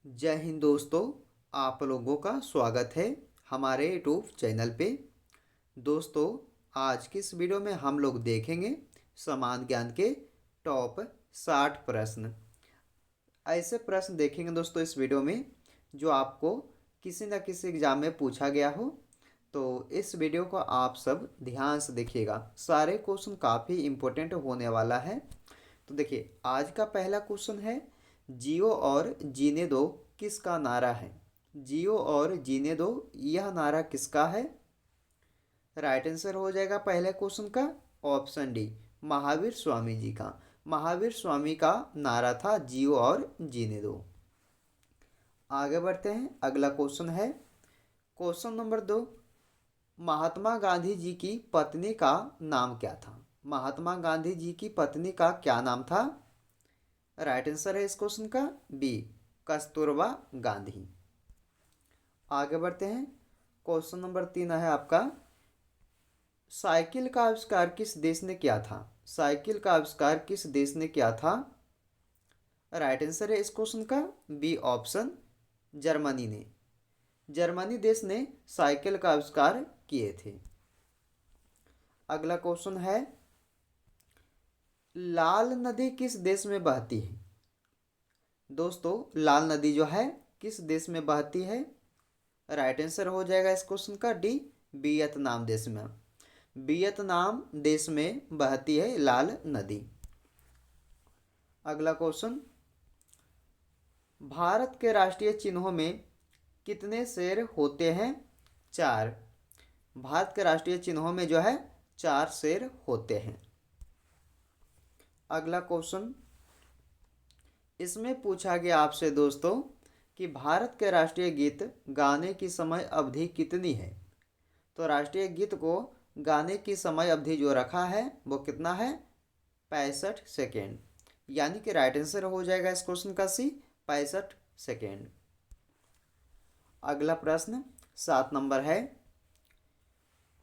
जय हिंद दोस्तों। आप लोगों का स्वागत है हमारे यूट्यूब चैनल पे। दोस्तों, आज की इस वीडियो में हम लोग देखेंगे समान ज्ञान के टॉप 60 प्रश्न। ऐसे प्रश्न देखेंगे दोस्तों इस वीडियो में जो आपको किसी न किसी एग्जाम में पूछा गया हो। तो इस वीडियो को आप सब ध्यान से देखिएगा, सारे क्वेश्चन काफ़ी इम्पोर्टेंट होने वाला है। तो देखिए, आज का पहला क्वेश्चन है, जियो और जीने दो किसका नारा है? जियो और जीने दो, यह नारा किसका है? राइट आंसर हो जाएगा पहले क्वेश्चन का ऑप्शन डी, महावीर स्वामी जी का। महावीर स्वामी का नारा था जियो और जीने दो। आगे बढ़ते हैं, अगला क्वेश्चन है क्वेश्चन नंबर 2। महात्मा गांधी जी की पत्नी का नाम क्या था? महात्मा गांधी जी की पत्नी का क्या नाम था? राइट आंसर है इस क्वेश्चन का बी, कस्तूरबा गांधी। आगे बढ़ते हैं, क्वेश्चन नंबर 3 है आपका, साइकिल का आविष्कार किस देश ने किया था? साइकिल का आविष्कार किस देश ने किया था? राइट आंसर है इस क्वेश्चन का बी ऑप्शन, जर्मनी ने। जर्मनी देश ने साइकिल का आविष्कार किए थे। अगला क्वेश्चन है, लाल नदी किस देश में बहती है? दोस्तों, लाल नदी जो है किस देश में बहती है? राइट आंसर हो जाएगा इस क्वेश्चन का डी, वियतनाम देश में। वियतनाम देश में बहती है लाल नदी। अगला क्वेश्चन, भारत के राष्ट्रीय चिन्हों में कितने शेर होते हैं? 4। भारत के राष्ट्रीय चिन्हों में जो है 4 शेर होते हैं। अगला क्वेश्चन, इसमें पूछा गया आपसे दोस्तों कि भारत के राष्ट्रीय गीत गाने की समय अवधि कितनी है? तो राष्ट्रीय गीत को गाने की समय अवधि जो रखा है वो कितना है? 65 सेकेंड। यानी कि राइट आंसर हो जाएगा इस क्वेश्चन का सी, 65 सेकेंड। अगला प्रश्न 7 नंबर है,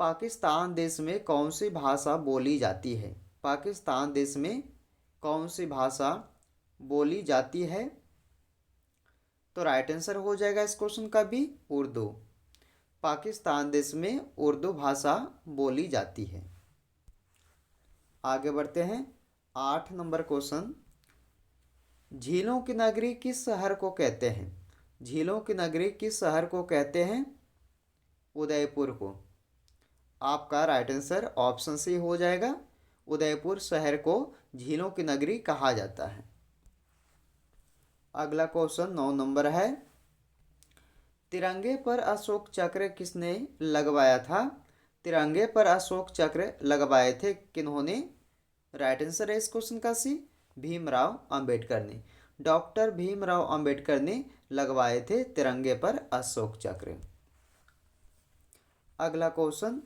पाकिस्तान देश में कौन सी भाषा बोली जाती है? पाकिस्तान देश में कौन सी भाषा बोली जाती है? तो राइट आंसर हो जाएगा इस क्वेश्चन का भी उर्दू। पाकिस्तान देश में उर्दू भाषा बोली जाती है। आगे बढ़ते हैं, 8 नंबर क्वेश्चन, झीलों की नगरी किस शहर को कहते हैं? झीलों की नगरी किस शहर को कहते हैं? उदयपुर को। आपका राइट आंसर ऑप्शन सी हो जाएगा, उदयपुर शहर को झीलों की नगरी कहा जाता है। अगला क्वेश्चन 9 नंबर है, तिरंगे पर अशोक चक्र किसने लगवाया था? तिरंगे पर अशोक चक्र लगवाए थे किन्होंने? राइट आंसर है इस क्वेश्चन का सी, भीमराव अंबेडकर ने। डॉक्टर भीमराव अंबेडकर ने लगवाए थे तिरंगे पर अशोक चक्र। अगला क्वेश्चन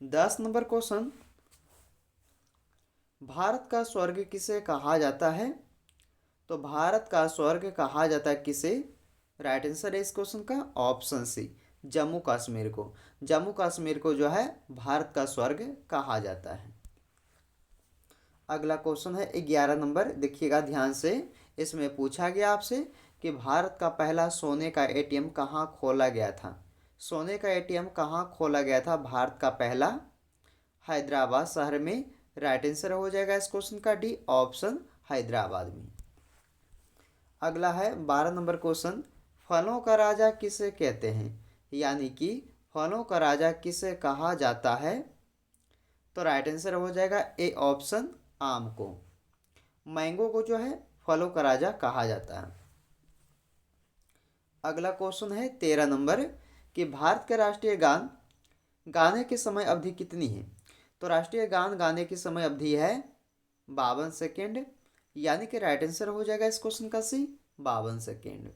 10 नंबर क्वेश्चन, भारत का स्वर्ग किसे कहा जाता है? तो भारत का स्वर्ग कहा जाता है किसे? राइट आंसर है इस क्वेश्चन का ऑप्शन सी, जम्मू कश्मीर को। जम्मू कश्मीर को जो है भारत का स्वर्ग कहा जाता है। अगला क्वेश्चन है 11 नंबर, देखिएगा ध्यान से। इसमें पूछा गया आपसे कि भारत का पहला सोने का एटीएम कहाँ खोला गया था? सोने का एटीएम कहाँ खोला गया था भारत का पहला? हैदराबाद शहर में। राइट आंसर हो जाएगा इस क्वेश्चन का डी ऑप्शन, हैदराबाद में। अगला है 12 नंबर क्वेश्चन, फलों का राजा किसे कहते हैं? यानी कि फलों का राजा किसे कहा जाता है? तो राइट आंसर हो जाएगा ए ऑप्शन, आम को। मैंगो को जो है फलों का राजा कहा जाता है। अगला क्वेश्चन है 13 नंबर, कि भारत के राष्ट्रीय गान गाने की समय अवधि कितनी है? तो राष्ट्रीय गान गाने की समय अवधि है 52 सेकेंड। यानी कि राइट आंसर हो जाएगा इस क्वेश्चन का सी, 52 सेकेंड।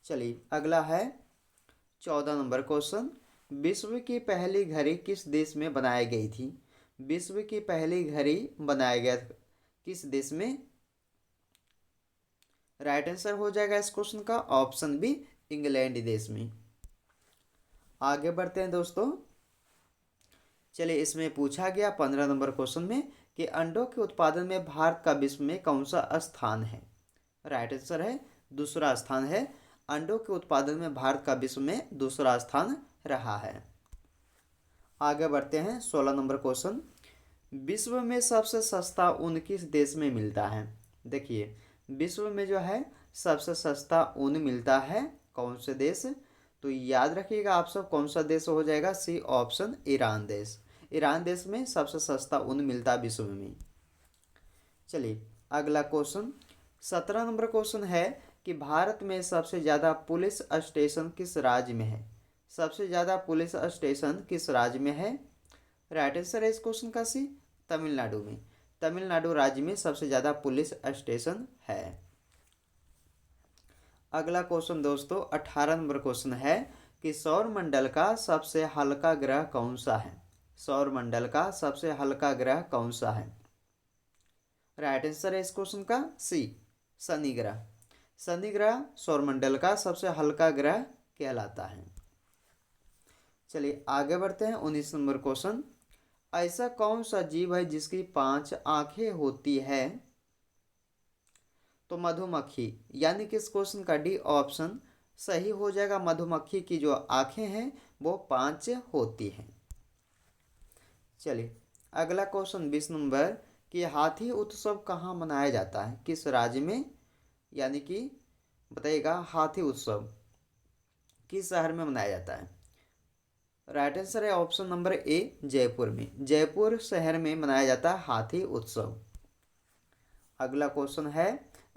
चलिए अगला है 14 नंबर क्वेश्चन, विश्व की पहली घड़ी किस देश में बनाई गई थी? विश्व की पहली घड़ी बनाया गया किस देश में? राइट आंसर हो जाएगा इस क्वेश्चन का ऑप्शन बी, इंग्लैंड देश में। आगे बढ़ते हैं दोस्तों, चलिए इसमें पूछा गया 15 नंबर क्वेश्चन में कि अंडों के उत्पादन में भारत का विश्व में कौन सा स्थान है? राइट आंसर है दूसरा स्थान है। अंडों के उत्पादन में भारत का विश्व में दूसरा स्थान रहा है। आगे बढ़ते हैं 16 नंबर क्वेश्चन। विश्व में सबसे सस्ता ऊन किस देश में मिलता है? देखिए, विश्व में जो है सबसे सस्ता ऊन मिलता है कौन से देश? तो याद रखिएगा आप सब, कौन सा देश हो जाएगा? सी ऑप्शन, ईरान देश। ईरान देश में सबसे सस्ता ऊन मिलता है विश्व में। चलिए अगला क्वेश्चन 17 नंबर क्वेश्चन है कि भारत में सबसे ज़्यादा पुलिस स्टेशन किस राज्य में है? सबसे ज़्यादा पुलिस स्टेशन किस राज्य में है? राइट आंसर है इस क्वेश्चन का सी, तमिलनाडु में। तमिलनाडु राज्य में सबसे ज़्यादा पुलिस स्टेशन है। अगला क्वेश्चन दोस्तों 18 नंबर क्वेश्चन है कि सौर मंडल का सबसे हल्का ग्रह कौन सा है? सौर मंडल का सबसे हल्का ग्रह कौन सा है? राइट आंसर है इस क्वेश्चन का सी, शनि ग्रह। शनि ग्रह सौरमंडल का सबसे हल्का ग्रह कहलाता है। चलिए आगे बढ़ते हैं 19 नंबर क्वेश्चन। ऐसा कौन सा जीव है जिसकी 5 आंखें होती है? तो मधुमक्खी, यानी कि इस क्वेश्चन का डी ऑप्शन सही हो जाएगा। मधुमक्खी की जो आंखें हैं वो 5 होती हैं। चलिए अगला क्वेश्चन 20 नंबर कि हाथी उत्सव कहाँ मनाया जाता है? किस राज्य में? यानी कि बताइएगा हाथी उत्सव किस शहर में मनाया जाता है? राइट आंसर है ऑप्शन नंबर ए, जयपुर में। जयपुर शहर में मनाया जाता है हाथी उत्सव। अगला क्वेश्चन है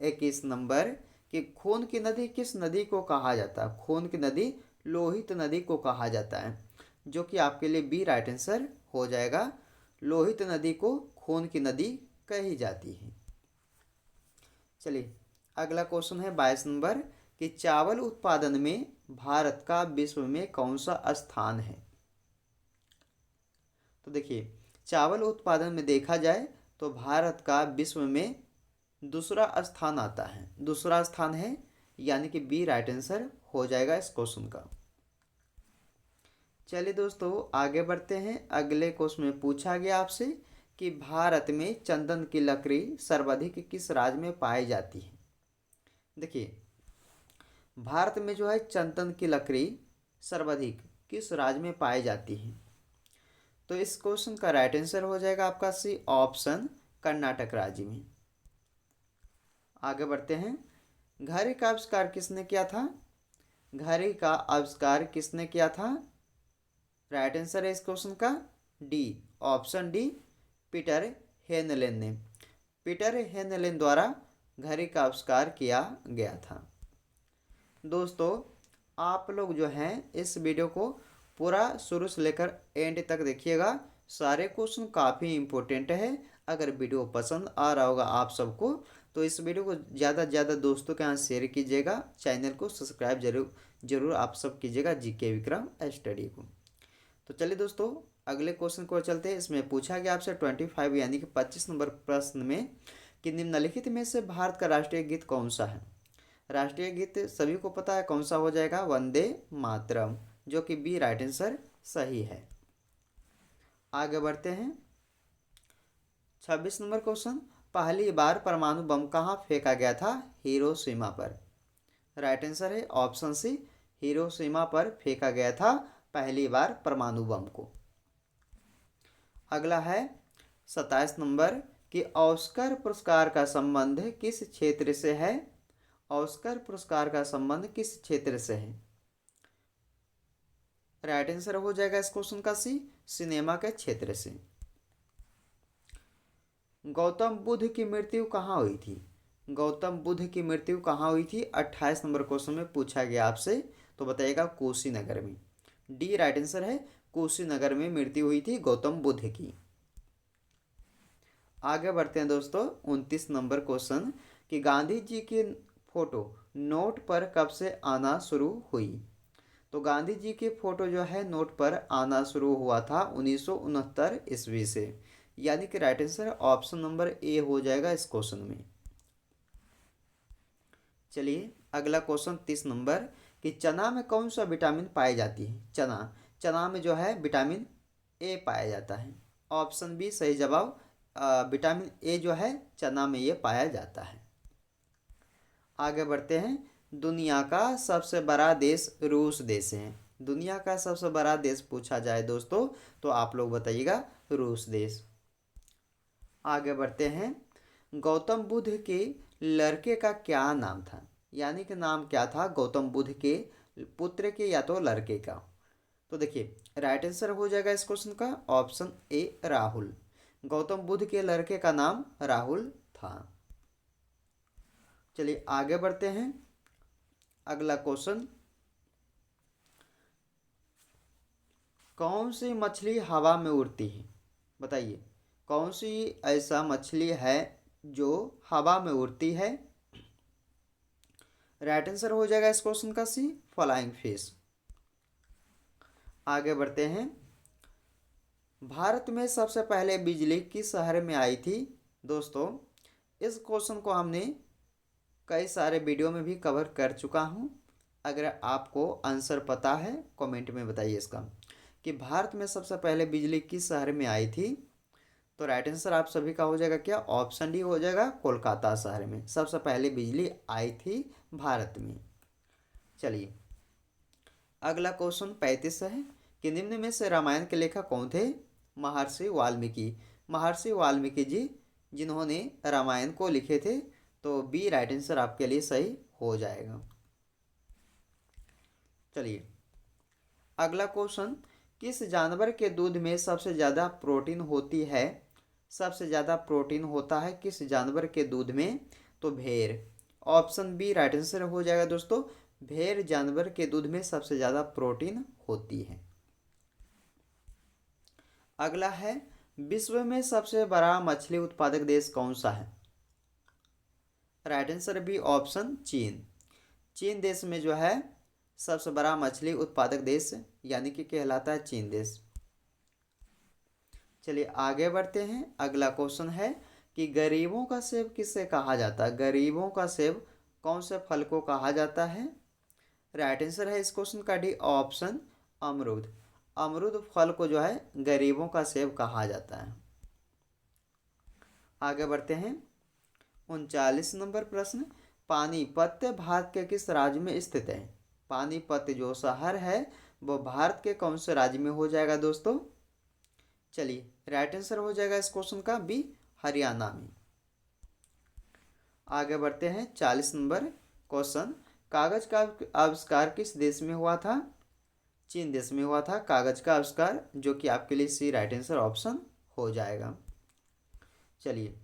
21 नंबर कि खून की नदी किस नदी को कहा जाता है? खून की नदी लोहित नदी को कहा जाता है, जो कि आपके लिए बी राइट आंसर हो जाएगा। लोहित नदी को खून की नदी कही जाती है। चलिए अगला क्वेश्चन है 22 नंबर कि चावल उत्पादन में भारत का विश्व में कौन सा स्थान है? तो देखिए, चावल उत्पादन में देखा जाए तो भारत का विश्व में दूसरा स्थान आता है। दूसरा स्थान है, यानी कि बी राइट आंसर हो जाएगा इस क्वेश्चन का। चलिए दोस्तों आगे बढ़ते हैं। अगले क्वेश्चन में पूछा गया आपसे कि भारत में चंदन की लकड़ी सर्वाधिक किस राज्य में पाई जाती है? देखिए, भारत में जो है चंदन की लकड़ी सर्वाधिक किस राज्य में पाई जाती है? तो इस क्वेश्चन का राइट आंसर हो जाएगा आपका सी ऑप्शन, कर्नाटक राज्य में। आगे बढ़ते हैं। घड़ी का आविष्कार किसने किया था? घड़ी का आविष्कार किसने किया था? राइट आंसर है इस क्वेश्चन का D option D, Peter Heinlein ने। पीटर हेनलेन द्वारा घड़ी का आविष्कार किया गया था। दोस्तों आप लोग जो हैं इस वीडियो को पूरा शुरू से लेकर एंड तक देखिएगा। सारे क्वेश्चन काफ़ी इम्पोर्टेंट है। अगर वीडियो पसंद आ रहा होगा आप सबको तो इस वीडियो को ज़्यादा से ज़्यादा दोस्तों के यहाँ शेयर कीजिएगा। चैनल को सब्सक्राइब जरूर आप सब कीजिएगा, जीके विक्रम स्टडी को। तो चलिए दोस्तों अगले क्वेश्चन को चलते हैं। इसमें पूछा गया आपसे 25 यानी कि 25 नंबर प्रश्न में कि निम्नलिखित में से भारत का राष्ट्रीय गीत कौन सा है? राष्ट्रीय गीत सभी को पता है कौन सा हो जाएगा, वंदे मातरम, जो कि बी राइट आंसर सही है। आगे बढ़ते हैं 26 नंबर क्वेश्चन। पहली बार परमाणु बम कहाँ फेंका गया था? हिरोशिमा पर। राइट आंसर है ऑप्शन सी, हिरोशिमा पर फेंका गया था पहली बार परमाणु बम को। अगला है 27 नंबर कि ऑस्कर पुरस्कार का संबंध किस क्षेत्र से है? ऑस्कर पुरस्कार का संबंध किस क्षेत्र से है? राइट आंसर हो जाएगा इस क्वेश्चन का सी, सिनेमा के क्षेत्र से। गौतम बुद्ध की मृत्यु कहाँ हुई थी? गौतम बुद्ध की मृत्यु कहाँ हुई थी? 28 नंबर क्वेश्चन में पूछा गया आपसे, तो बताइएगा कुशीनगर में। डी राइट आंसर है, कुशीनगर में मृत्यु हुई थी गौतम बुद्ध की। आगे बढ़ते हैं दोस्तों 29 नंबर क्वेश्चन कि गांधी जी की फोटो नोट पर कब से आना शुरू हुई? तो गांधी जी की फोटो जो है नोट पर आना शुरू हुआ था 1969 ईस्वी से, यानी कि right answer option number A हो जाएगा इस क्वेश्चन में। चलिए अगला क्वेश्चन 30 नंबर कि चना में कौन सा विटामिन पाई जाती है? चना में जो है विटामिन ए पाया जाता है। ऑप्शन बी सही जवाब, विटामिन ए जो है चना में ये पाया जाता है। आगे बढ़ते हैं दुनिया का सबसे बड़ा देश रूस देश है। दुनिया का सबसे बड़ा देश पूछा जाए दोस्तों तो आप लोग बताइएगा रूस देश। आगे बढ़ते हैं। गौतम बुद्ध के लड़के का क्या नाम था, यानी कि नाम क्या था गौतम बुद्ध के पुत्र के या तो लड़के का। तो देखिए राइट आंसर हो जाएगा इस क्वेश्चन का ऑप्शन ए राहुल। गौतम बुद्ध के लड़के का नाम राहुल था। चलिए आगे बढ़ते हैं। अगला क्वेश्चन, कौन सी मछली हवा में उड़ती है? बताइए कौन सी ऐसा मछली है जो हवा में उड़ती है? राइट आंसर हो जाएगा इस क्वेश्चन का सी फ्लाइंग फिश। आगे बढ़ते हैं। भारत में सबसे पहले बिजली किस शहर में आई थी? दोस्तों इस क्वेश्चन को हमने कई सारे वीडियो में भी कवर कर चुका हूं। अगर आपको आंसर पता है कमेंट में बताइए इसका कि भारत में सबसे पहले बिजली किस शहर में आई थी। तो राइट आंसर आप सभी का हो जाएगा क्या ऑप्शन डी हो जाएगा कोलकाता शहर में सबसे पहले बिजली आई थी भारत में। चलिए अगला क्वेश्चन 35 है कि निम्न में से रामायण के लेखक कौन थे? महर्षि वाल्मीकि। महर्षि वाल्मीकि जी जिन्होंने रामायण को लिखे थे। तो बी राइट आंसर आपके लिए सही हो जाएगा। चलिए अगला क्वेश्चन, किस जानवर के दूध में सबसे ज़्यादा प्रोटीन होती है? सबसे ज़्यादा प्रोटीन होता है किस जानवर के दूध में? तो भेड़। ऑप्शन बी राइट आंसर हो जाएगा दोस्तों। भेड़ जानवर के दूध में सबसे ज़्यादा प्रोटीन होती है। अगला है, विश्व में सबसे बड़ा मछली उत्पादक देश कौन सा है? राइट आंसर बी ऑप्शन चीन। चीन देश में जो है सबसे बड़ा मछली उत्पादक देश यानी कि कहलाता है चीन देश। चलिए आगे बढ़ते हैं। अगला क्वेश्चन है कि गरीबों का सेब किससे कहा जाता है? गरीबों का सेब कौन से फल को कहा जाता है? राइट आंसर है इस क्वेश्चन का डी ऑप्शन अमरूद। अमरूद फल को जो है गरीबों का सेब कहा जाता है। आगे बढ़ते हैं। 39 नंबर प्रश्न, पानीपत भारत के किस राज्य में स्थित है? पानीपत जो शहर है वो भारत के कौन से राज्य में हो जाएगा दोस्तों? चलिए राइट आंसर हो जाएगा इस क्वेश्चन का बी हरियाणा में। आगे बढ़ते हैं। 40 नंबर क्वेश्चन, कागज का आविष्कार किस देश में हुआ था? चीन देश में हुआ था कागज का आविष्कार, जो कि आपके लिए सी राइट आंसर ऑप्शन हो जाएगा। चलिए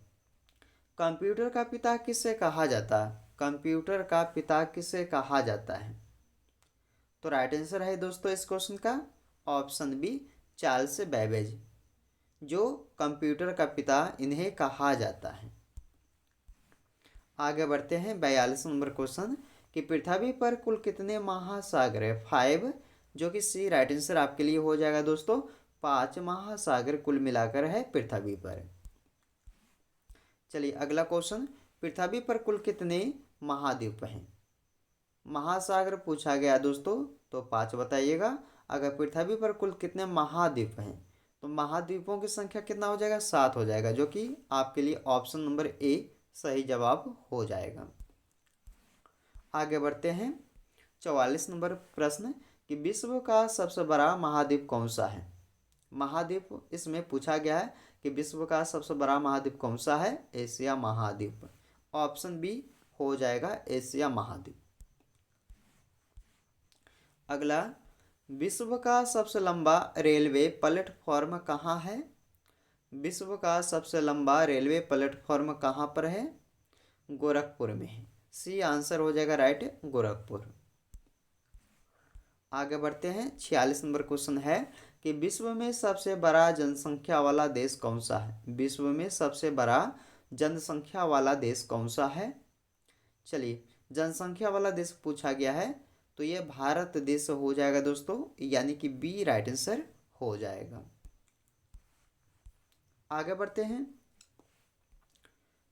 कंप्यूटर का पिता किससे कहा जाता है? कंप्यूटर का पिता किससे कहा जाता है? तो राइट आंसर है दोस्तों इस क्वेश्चन का ऑप्शन बी चार्ल्स बेबेज। जो कंप्यूटर का पिता इन्हें कहा जाता है। आगे बढ़ते हैं। 42 नंबर क्वेश्चन कि पृथ्वी पर कुल कितने महासागर है? 5, जो कि सी राइट आंसर आपके लिए हो जाएगा दोस्तों। 5 महासागर कुल मिलाकर है पृथ्वी पर। चलिए अगला क्वेश्चन, पृथ्वी पर कुल कितने महाद्वीप हैं? महासागर पूछा गया दोस्तों तो 5 बताइएगा। अगर पृथ्वी पर कुल कितने महाद्वीप हैं तो महाद्वीपों की संख्या कितना हो जाएगा? 7 हो जाएगा, जो कि आपके लिए ऑप्शन नंबर ए सही जवाब हो जाएगा। आगे बढ़ते हैं। 44 नंबर प्रश्न कि विश्व का सबसे बड़ा महाद्वीप कौन सा है? महाद्वीप इसमें पूछा गया है कि विश्व का सबसे बड़ा महाद्वीप कौन सा है? एशिया महाद्वीप। ऑप्शन बी हो जाएगा एशिया महाद्वीप। अगला, विश्व का सबसे लंबा रेलवे प्लेटफॉर्म कहाँ है? विश्व का सबसे लंबा रेलवे प्लेटफॉर्म कहाँ पर है? गोरखपुर में है। सी आंसर हो जाएगा राइट गोरखपुर। आगे बढ़ते हैं। 46 नंबर क्वेश्चन है कि विश्व में सबसे बड़ा जनसंख्या वाला देश कौन सा है? विश्व में सबसे बड़ा जनसंख्या वाला देश कौन सा है? चलिए जनसंख्या वाला देश पूछा गया है तो ये भारत देश हो जाएगा दोस्तों, यानी कि बी राइट आंसर हो जाएगा। आगे बढ़ते हैं।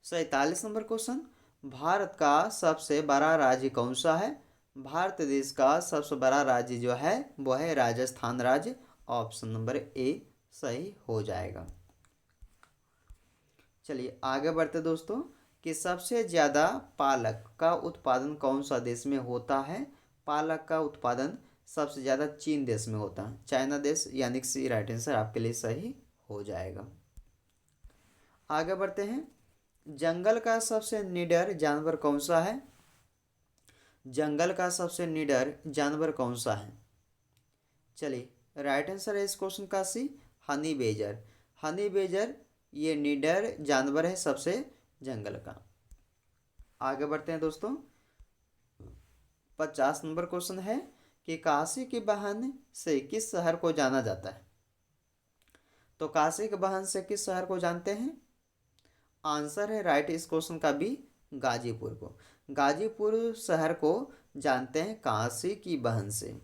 47 नंबर क्वेश्चन, भारत का सबसे बड़ा राज्य कौन सा है? भारत देश का सबसे बड़ा राज्य जो है वो है राजस्थान राज्य। ऑप्शन नंबर ए सही हो जाएगा। चलिए आगे बढ़ते दोस्तों कि सबसे ज़्यादा पालक का उत्पादन कौन सा देश में होता है। पालक का उत्पादन सबसे ज़्यादा चीन देश में होता है, चाइना देश, यानी कि सी राइट आंसर आपके लिए सही हो जाएगा। आगे बढ़ते हैं। जंगल का सबसे निडर जानवर कौन सा है। जंगल का सबसे निडर जानवर कौन सा है। चलिए राइट आंसर है इस क्वेश्चन का सी, हनी बेजर। हनी बेजर ये निडर जानवर है सबसे जंगल का। आगे बढ़ते हैं दोस्तों। 50 नंबर क्वेश्चन है कि काशी के वाहन से किस शहर को जाना जाता है। तो काशी के वाहन से किस शहर को जानते हैं। आंसर है राइट इस क्वेश्चन का भी, गाजीपुर को। गाजीपुर शहर को जानते हैं काशी की बहन से।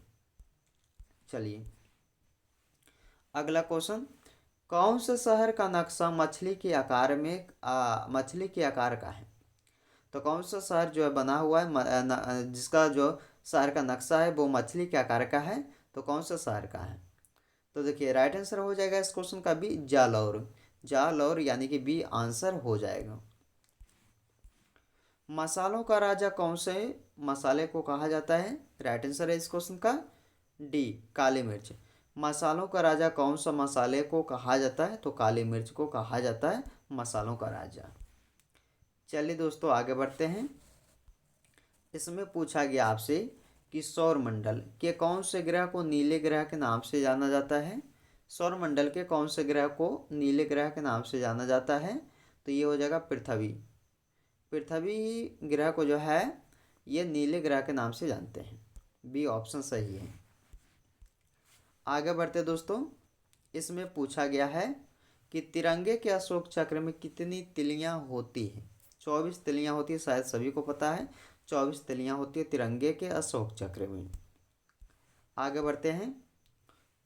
चलिए अगला क्वेश्चन। कौन से शहर का नक्शा मछली के आकार में मछली के आकार का है। तो कौन सा शहर जो है बना हुआ है जिसका जो शहर का नक्शा है वो मछली के आकार का है, तो कौन सा शहर का है। तो देखिए राइट आंसर हो जाएगा इस क्वेश्चन का बी, जालौर। जालौर यानी कि बी आंसर हो जाएगा। मसालों का राजा कौन से मसाले को कहा जाता है। राइट आंसर है इस क्वेश्चन का डी, काली मिर्च। मसालों का राजा कौन सा मसाले को कहा जाता है, तो काली मिर्च को कहा जाता है मसालों का राजा। चलिए दोस्तों आगे बढ़ते हैं। इसमें पूछा गया आपसे कि सौर मंडल के कौन से ग्रह को नीले ग्रह के नाम से जाना जाता है। सौर मंडल के कौन से ग्रह को नीले ग्रह के नाम से जाना जाता है, तो ये हो जाएगा पृथ्वी। पृथ्वी ग्रह को जो है ये नीले ग्रह के नाम से जानते हैं, बी ऑप्शन सही है। आगे बढ़ते दोस्तों। इसमें पूछा गया है कि तिरंगे के अशोक चक्र में कितनी तिलियां होती हैं। 24 तिलियां होती है, शायद सभी को पता है। 24 तिलियां होती है तिरंगे के अशोक चक्र में। आगे बढ़ते हैं।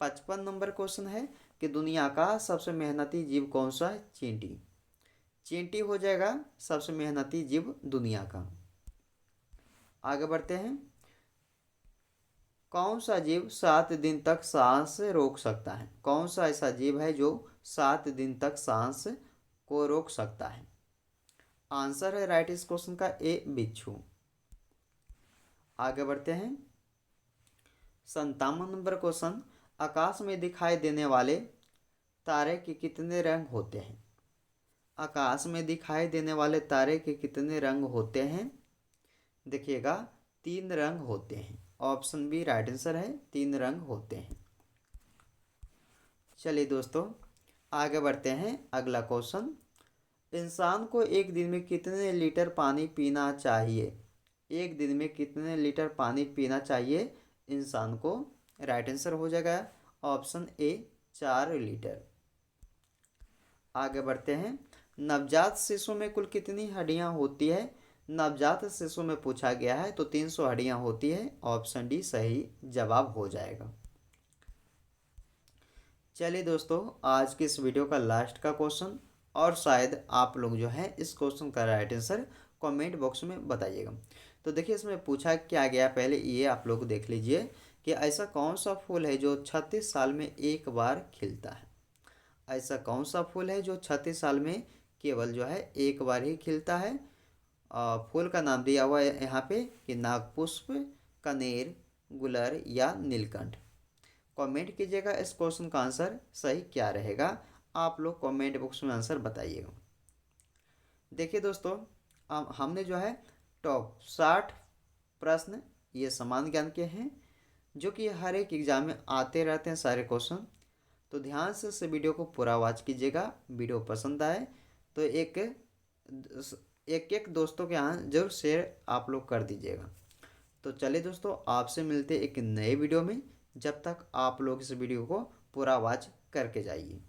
55 नंबर क्वेश्चन है कि दुनिया का सबसे मेहनती जीव कौन सा है। चींटी। चींटी हो जाएगा सबसे मेहनती जीव दुनिया का। आगे बढ़ते हैं। कौन सा जीव 7 दिन तक सांस रोक सकता है। कौन सा ऐसा जीव है जो 7 दिन तक सांस को रोक सकता है। आंसर है राइट इस क्वेश्चन का ए, बिच्छू। आगे बढ़ते हैं। 57 नंबर क्वेश्चन। आकाश में दिखाई देने वाले तारे के कितने रंग होते हैं। आकाश में दिखाई देने वाले तारे के कितने रंग होते हैं। देखिएगा 3 रंग होते हैं, ऑप्शन बी राइट आंसर है, 3 रंग होते हैं। चलिए दोस्तों आगे बढ़ते हैं। अगला क्वेश्चन। इंसान को एक दिन में कितने लीटर पानी पीना चाहिए। एक दिन में कितने लीटर पानी पीना चाहिए इंसान को। राइट आंसर हो जाएगा ऑप्शन ए, 4 लीटर। आगे बढ़ते हैं। नवजात शिशु में कुल कितनी हड्डियां होती है। नवजात शिशु में पूछा गया है तो 300 हड्डियां होती है, ऑप्शन डी सही जवाब हो जाएगा। चलिए दोस्तों आज की इस वीडियो का लास्ट का क्वेश्चन, और शायद आप लोग जो है इस क्वेश्चन का राइट आंसर कमेंट बॉक्स में बताइएगा। तो देखिए इसमें पूछा क्या गया, पहले ये आप लोग देख लीजिए कि ऐसा कौन सा फूल है जो 36 साल में एक बार खिलता है। ऐसा कौन सा फूल है जो 36 साल में केवल जो है एक बार ही खिलता है। फूल का नाम दिया हुआ है यहाँ पे कि नागपुष्प, कनेर, गुलर या नीलकंठ। कमेंट कीजिएगा इस क्वेश्चन का आंसर सही क्या रहेगा। आप लोग कमेंट बॉक्स में आंसर बताइएगा। देखिए दोस्तों हमने जो है टॉप 60 प्रश्न ये समान ज्ञान के हैं जो कि हर एक एग्जाम में आते रहते हैं सारे क्वेश्चन। तो ध्यान से इस वीडियो को पूरा वॉच कीजिएगा। वीडियो पसंद आए तो एक एक दोस्तों के यहाँ जरूर शेयर आप लोग कर दीजिएगा। तो चलिए दोस्तों आपसे मिलते एक नए वीडियो में। जब तक आप लोग इस वीडियो को पूरा वॉच करके जाइए।